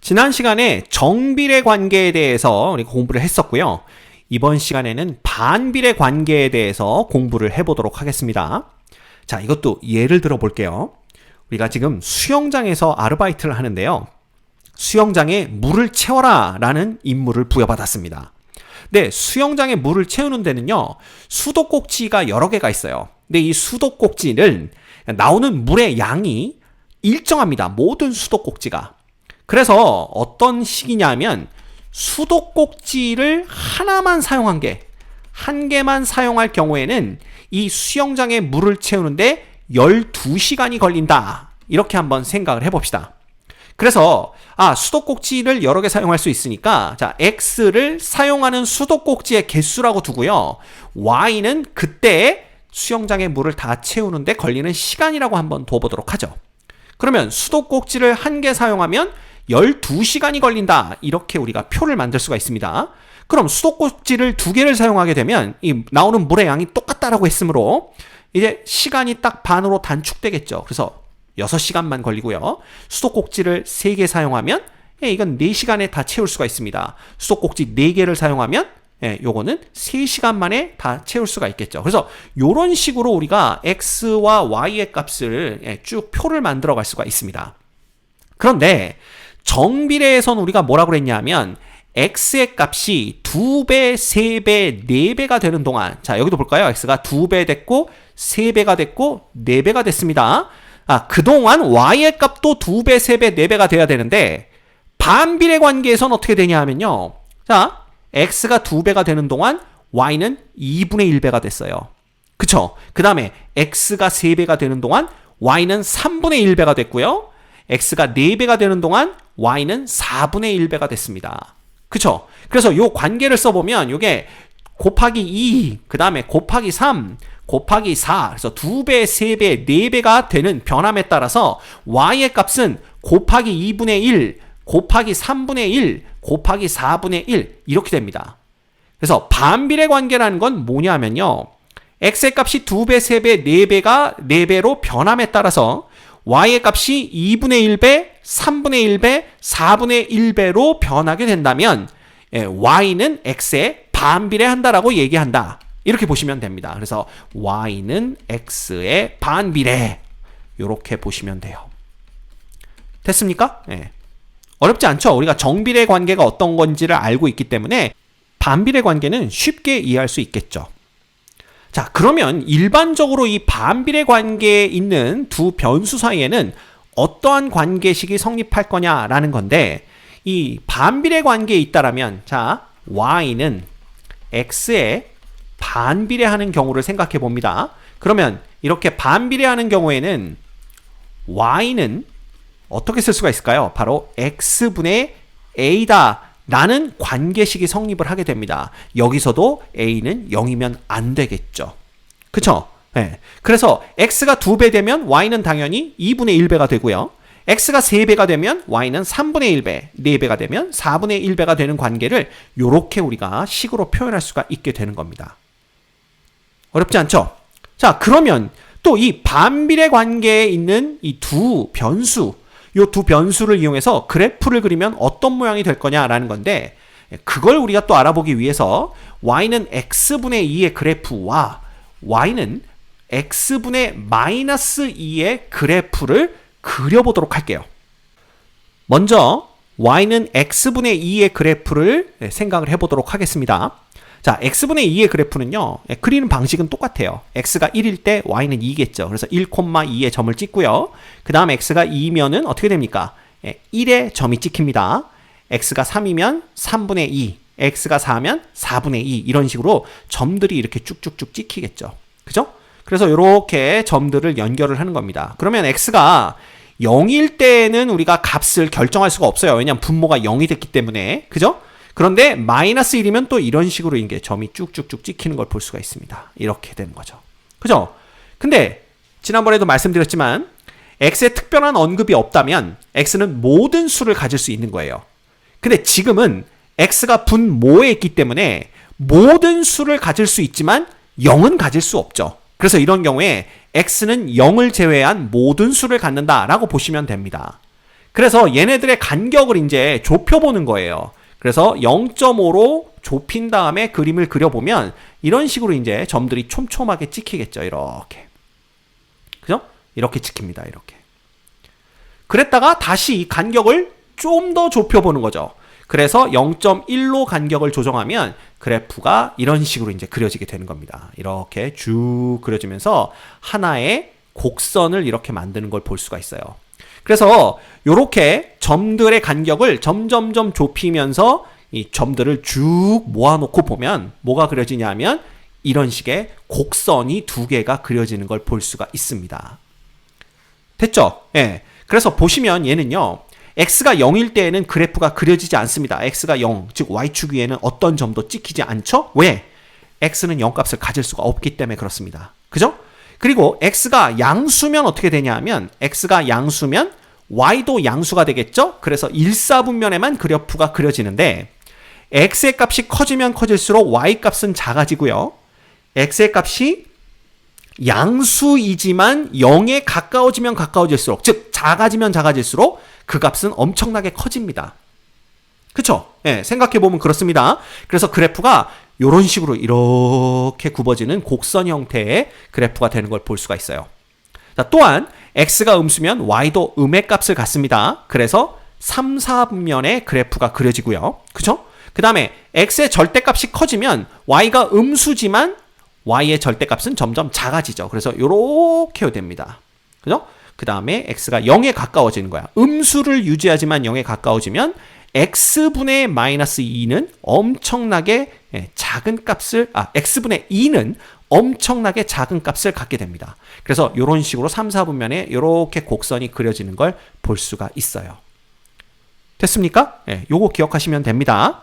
지난 시간에 정비례 관계에 대해서 우리가 공부를 했었고요. 이번 시간에는 반비례 관계에 대해서 공부를 해보도록 하겠습니다. 자, 이것도 예를 들어 볼게요. 우리가 지금 수영장에서 아르바이트를 하는데요. 수영장에 물을 채워라 라는 임무를 부여받았습니다. 네, 수영장에 물을 채우는 데는요, 수도꼭지가 여러 개가 있어요. 근데 이 수도꼭지를 나오는 물의 양이 일정합니다. 모든 수도꼭지가. 그래서 어떤 식이냐면 수도꼭지를 하나만 사용한 게, 한 개만 사용할 경우에는 이 수영장에 물을 채우는데 12시간이 걸린다. 이렇게 한번 생각을 해봅시다. 그래서 수도꼭지를 여러 개 사용할 수 있으니까 자, X를 사용하는 수도꼭지의 개수라고 두고요. Y는 그때 수영장에 물을 다 채우는데 걸리는 시간이라고 한번 둬보도록 하죠. 그러면 수도꼭지를 한 개 사용하면 12시간이 걸린다. 이렇게 우리가 표를 만들 수가 있습니다. 그럼 수도꼭지를 두 개를 사용하게 되면 이 나오는 물의 양이 똑같다라고 했으므로 이제 시간이 딱 반으로 단축되겠죠. 그래서 6시간만 걸리고요. 수도꼭지를 3개 사용하면 이건 4시간에 다 채울 수가 있습니다. 수도꼭지 4개를 사용하면 요거는 3시간 만에 다 채울 수가 있겠죠. 그래서 이런 식으로 우리가 X와 Y의 값을 쭉 표를 만들어 갈 수가 있습니다. 그런데 정비례에서는 우리가 뭐라고 그랬냐면 X의 값이 2배, 3배, 4배가 되는 동안, 자, 여기도 볼까요? X가 2배 됐고 3배가 됐고 4배가 됐습니다. 그동안 Y의 값도 2배, 3배, 4배가 돼야 되는데 반비례 관계에서는 어떻게 되냐 하면요. 자, X가 2배가 되는 동안 Y는 2분의 1배가 됐어요. 그쵸? 그 다음에 X가 3배가 되는 동안 Y는 3분의 1배가 됐고요. X가 4배가 되는 동안 Y는 4분의 1배가 됐습니다. 그쵸? 그래서 요 관계를 써보면 요게 곱하기 2, 그 다음에 곱하기 3, 곱하기 4, 그래서 2배, 3배, 4배가 되는 변함에 따라서 Y의 값은 곱하기 2분의 1, 곱하기 3분의 1, 곱하기 4분의 1 이렇게 됩니다. 그래서 반비례 관계라는 건 뭐냐면요. X의 값이 2배, 3배, 4배가 4배로 변함에 따라서 Y의 값이 2분의 1배, 3분의 1배, 4분의 1배로 변하게 된다면 Y는 X에 반비례한다라고 얘기한다. 이렇게 보시면 됩니다. 그래서 Y는 X의 반비례. 이렇게 보시면 돼요. 됐습니까? 어렵지 않죠? 우리가 정비례 관계가 어떤 건지를 알고 있기 때문에 반비례 관계는 쉽게 이해할 수 있겠죠. 자, 그러면 일반적으로 이 반비례 관계에 있는 두 변수 사이에는 어떠한 관계식이 성립할 거냐라는 건데, 이 반비례 관계에 있다라면, 자, Y는 X에 반비례하는 경우를 생각해 봅니다. 그러면 이렇게 반비례하는 경우에는 Y는 어떻게 쓸 수가 있을까요? 바로 X분의 A다 라는 관계식이 성립을 하게 됩니다. 여기서도 A는 0이면 안 되겠죠. 그쵸? 그래서 X가 2배 되면 Y는 당연히 2분의 1배가 되고요. X가 3배가 되면 Y는 3분의 1배, 4배가 되면 4분의 1배가 되는 관계를 이렇게 우리가 식으로 표현할 수가 있게 되는 겁니다. 어렵지 않죠? 자, 그러면 또 이 반비례 관계에 있는 이 두 변수, 이 두 변수를 이용해서 그래프를 그리면 어떤 모양이 될 거냐라는 건데, 그걸 우리가 또 알아보기 위해서 Y는 X분의 2의 그래프와 Y는 X분의 마이너스 2의 그래프를 그려보도록 할게요. 먼저 Y는 X분의 2의 그래프를 생각을 해보도록 하겠습니다. 자, X분의 2의 그래프는요, 그리는 방식은 똑같아요. X가 1일 때 Y는 2겠죠. 그래서 1,2의 점을 찍고요. 그 다음 X가 2면은 어떻게 됩니까? 1의 점이 찍힙니다. X가 3이면 3분의 2, X가 4면 4분의 2 이런 식으로 점들이 이렇게 쭉쭉쭉 찍히겠죠. 그죠? 그래서 이렇게 점들을 연결을 하는 겁니다. 그러면 X가 0일 때는 우리가 값을 결정할 수가 없어요. 왜냐하면 분모가 0이 됐기 때문에. 그죠? 그런데 마이너스 1이면 또 이런 식으로 이게 점이 쭉쭉쭉 찍히는 걸 볼 수가 있습니다. 이렇게 되는 거죠. 그죠? 근데 지난번에도 말씀드렸지만 X에 특별한 언급이 없다면 X는 모든 수를 가질 수 있는 거예요. 근데 지금은 X가 분모에 있기 때문에 모든 수를 가질 수 있지만 0은 가질 수 없죠. 그래서 이런 경우에 X는 0을 제외한 모든 수를 갖는다라고 보시면 됩니다. 그래서 얘네들의 간격을 이제 좁혀보는 거예요. 그래서 0.5로 좁힌 다음에 그림을 그려보면 이런 식으로 이제 점들이 촘촘하게 찍히겠죠. 이렇게. 그죠? 이렇게 찍힙니다. 이렇게. 그랬다가 다시 이 간격을 좀 더 좁혀보는 거죠. 그래서 0.1로 간격을 조정하면 그래프가 이런 식으로 이제 그려지게 되는 겁니다. 이렇게 쭉 그려지면서 하나의 곡선을 이렇게 만드는 걸 볼 수가 있어요. 그래서 이렇게 점들의 간격을 점점점 좁히면서 이 점들을 쭉 모아놓고 보면 뭐가 그려지냐면 이런 식의 곡선이 두 개가 그려지는 걸 볼 수가 있습니다. 됐죠? 예. 그래서 보시면 얘는요. x가 0일 때에는 그래프가 그려지지 않습니다. x가 0, 즉 y축 위에는 어떤 점도 찍히지 않죠? 왜? x는 0값을 가질 수가 없기 때문에 그렇습니다. 그죠? 그리고 x가 양수면 어떻게 되냐 하면 x가 양수면 y도 양수가 되겠죠? 그래서 일사분면에만 그래프가 그려지는데 x의 값이 커지면 커질수록 y 값은 작아지고요. x의 값이 양수이지만 0에 가까워지면 가까워질수록, 즉 작아지면 작아질수록 그 값은 엄청나게 커집니다. 그쵸? 예, 생각해보면 그렇습니다. 그래서 그래프가 이런 식으로 이렇게 굽어지는 곡선 형태의 그래프가 되는 걸 볼 수가 있어요. 자, 또한 x가 음수면 y도 음의 값을 갖습니다. 그래서 3, 4분면의 그래프가 그려지고요. 그쵸? 그 다음에 x의 절대값이 커지면 y가 음수지만 y의 절대값은 점점 작아지죠. 그래서 이렇게 됩니다. 그죠? 그 다음에 x가 0에 가까워지는 거야. 음수를 유지하지만 0에 가까워지면 x분의 마이너스 2는 엄청나게 작은 값을, x분의 2는 엄청나게 작은 값을 갖게 됩니다. 그래서 이런 식으로 3, 4분면에 이렇게 곡선이 그려지는 걸 볼 수가 있어요. 됐습니까? 예, 요거 기억하시면 됩니다.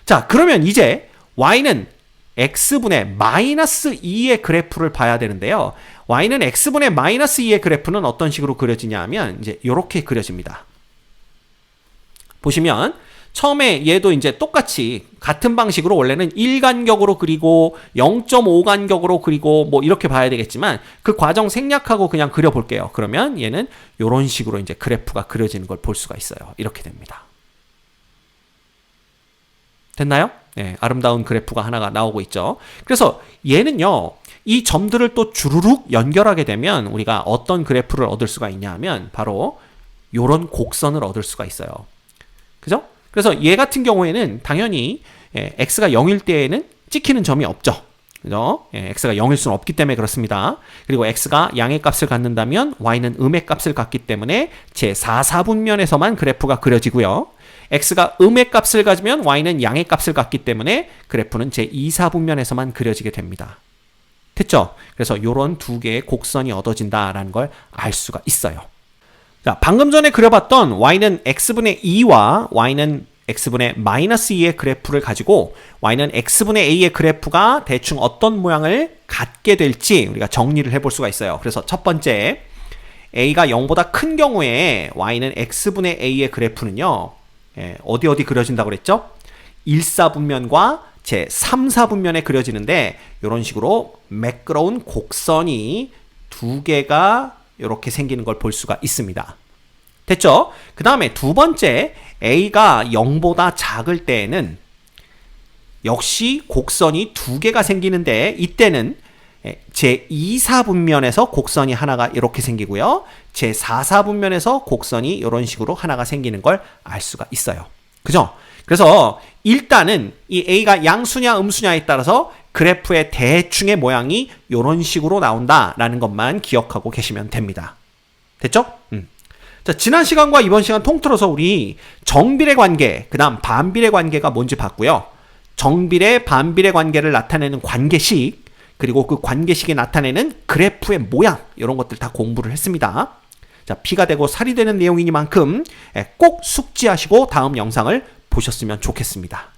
자, 그러면 이제 y는 x분의 마이너스 2의 그래프를 봐야 되는데요. y는 x분의 마이너스 2의 그래프는 어떤 식으로 그려지냐 하면 이제 이렇게 그려집니다. 보시면 처음에 얘도 이제 똑같이 같은 방식으로 원래는 1간격으로 그리고 0.5간격으로 그리고 뭐 이렇게 봐야 되겠지만 그 과정 생략하고 그냥 그려볼게요. 그러면 얘는 이런 식으로 이제 그래프가 그려지는 걸 볼 수가 있어요. 이렇게 됩니다. 됐나요? 네, 아름다운 그래프가 하나가 나오고 있죠. 그래서 얘는요, 이 점들을 또 주르륵 연결하게 되면 우리가 어떤 그래프를 얻을 수가 있냐 하면 바로 이런 곡선을 얻을 수가 있어요. 그죠? 그래서 얘 같은 경우에는 당연히 x가 0일 때에는 찍히는 점이 없죠. 그죠? x가 0일 수는 없기 때문에 그렇습니다. 그리고 x가 양의 값을 갖는다면 y는 음의 값을 갖기 때문에 제4, 4분면에서만 그래프가 그려지고요. x가 음의 값을 가지면 y는 양의 값을 갖기 때문에 그래프는 제2, 4분면에서만 그려지게 됩니다. 됐죠? 그래서 이런 두 개의 곡선이 얻어진다라는 걸 알 수가 있어요. 자, 방금 전에 그려봤던 y는 x분의 2와 y는 x분의 마이너스 2의 그래프를 가지고 y는 x분의 a의 그래프가 대충 어떤 모양을 갖게 될지 우리가 정리를 해볼 수가 있어요. 그래서 첫 번째, a가 0보다 큰 경우에 y는 x분의 a의 그래프는요. 어디 그려진다고 그랬죠? 1사분면과 제3, 4분면에 그려지는데 이런 식으로 매끄러운 곡선이 두 개가 이렇게 생기는 걸 볼 수가 있습니다. 됐죠? 그 다음에 두 번째, a가 0보다 작을 때에는 역시 곡선이 두 개가 생기는데 이때는 제2, 4분면에서 곡선이 하나가 이렇게 생기고요. 제4, 4분면에서 곡선이 이런 식으로 하나가 생기는 걸 알 수가 있어요. 그죠? 그래서 일단은 이 a가 양수냐 음수냐에 따라서 그래프의 대충의 모양이 이런 식으로 나온다라는 것만 기억하고 계시면 됩니다. 됐죠? 자, 지난 시간과 이번 시간 통틀어서 우리 정비례 관계, 그 다음 반비례 관계가 뭔지 봤고요. 정비례, 반비례 관계를 나타내는 관계식, 그리고 그 관계식이 나타내는 그래프의 모양, 이런 것들 다 공부를 했습니다. 자, 피가 되고 살이 되는 내용이니만큼 꼭 숙지하시고 다음 영상을 보셨으면 좋겠습니다.